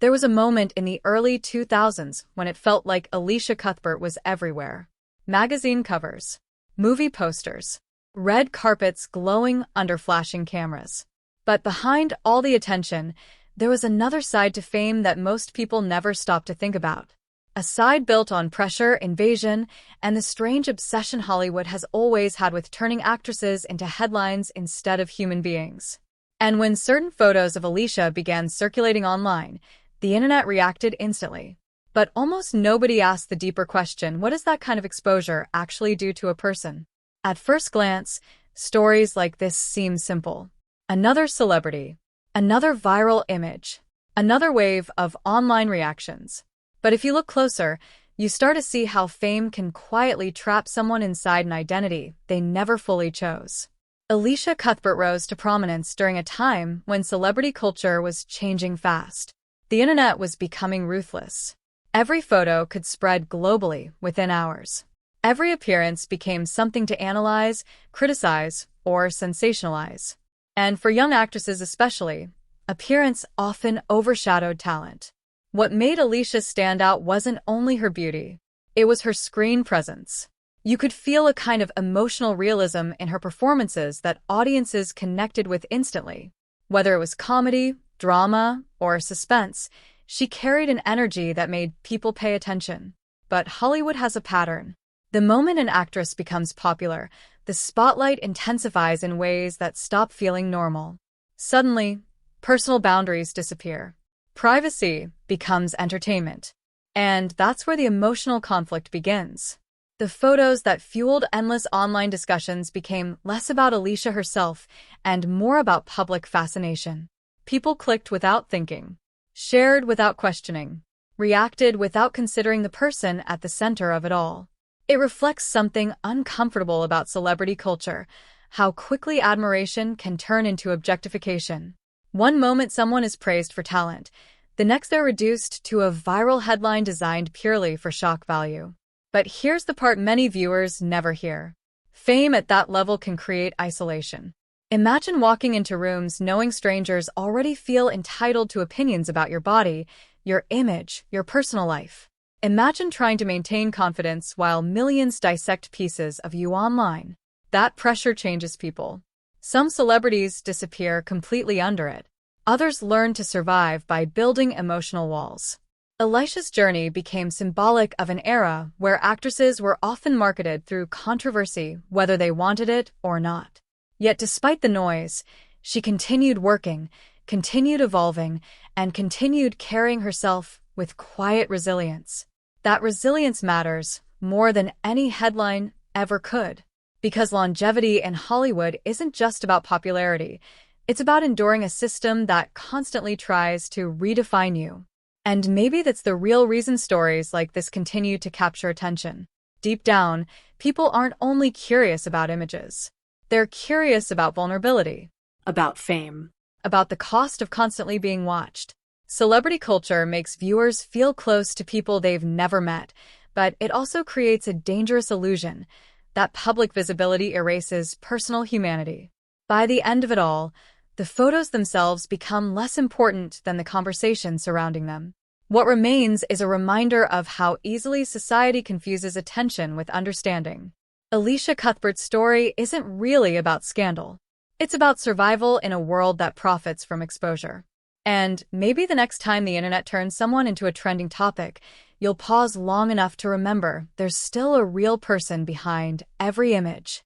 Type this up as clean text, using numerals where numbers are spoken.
There was a moment in the early 2000s when it felt like Elisha Cuthbert was everywhere. Magazine covers, movie posters, red carpets glowing under flashing cameras. But behind all the attention, there was another side to fame that most people never stop to think about. A side built on pressure, invasion, and the strange obsession Hollywood has always had with turning actresses into headlines instead of human beings. And when certain photos of Elisha began circulating online, the internet reacted instantly. But almost nobody asked the deeper question, what does that kind of exposure actually do to a person? At first glance, stories like this seem simple. Another celebrity, another viral image, another wave of online reactions. But if you look closer, you start to see how fame can quietly trap someone inside an identity they never fully chose. Elisha Cuthbert rose to prominence during a time when celebrity culture was changing fast. The internet was becoming ruthless. Every photo could spread globally within hours. Every appearance became something to analyze, criticize, or sensationalize. And for young actresses especially, appearance often overshadowed talent. What made Elisha stand out wasn't only her beauty, it was her screen presence. You could feel a kind of emotional realism in her performances that audiences connected with instantly. Whether it was comedy, drama, or suspense, she carried an energy that made people pay attention. But Hollywood has a pattern. The moment an actress becomes popular, the spotlight intensifies in ways that stop feeling normal. Suddenly, personal boundaries disappear. Privacy becomes entertainment. And that's where the emotional conflict begins. The photos that fueled endless online discussions became less about Elisha herself and more about public fascination. People clicked without thinking, shared without questioning, reacted without considering the person at the center of it all. It reflects something uncomfortable about celebrity culture, how quickly admiration can turn into objectification. One moment someone is praised for talent, the next they're reduced to a viral headline designed purely for shock value. But here's the part many viewers never hear. Fame at that level can create isolation. Imagine walking into rooms knowing strangers already feel entitled to opinions about your body, your image, your personal life. Imagine trying to maintain confidence while millions dissect pieces of you online. That pressure changes people. Some celebrities disappear completely under it. Others learn to survive by building emotional walls. Elisha's journey became symbolic of an era where actresses were often marketed through controversy, whether they wanted it or not. Yet despite the noise, she continued working, continued evolving, and continued carrying herself with quiet resilience. That resilience matters more than any headline ever could. Because longevity in Hollywood isn't just about popularity, it's about enduring a system that constantly tries to redefine you. And maybe that's the real reason stories like this continue to capture attention. Deep down, people aren't only curious about images. They're curious about vulnerability, About fame. about the cost of constantly being watched. Celebrity culture makes viewers feel close to people they've never met, but it also creates a dangerous illusion that public visibility erases personal humanity. By the end of it all, the photos themselves become less important than the conversation surrounding them. What remains is a reminder of how easily society confuses attention with understanding. Elisha Cuthbert's story isn't really about scandal. It's about survival in a world that profits from exposure. And maybe the next time the internet turns someone into a trending topic, you'll pause long enough to remember there's still a real person behind every image.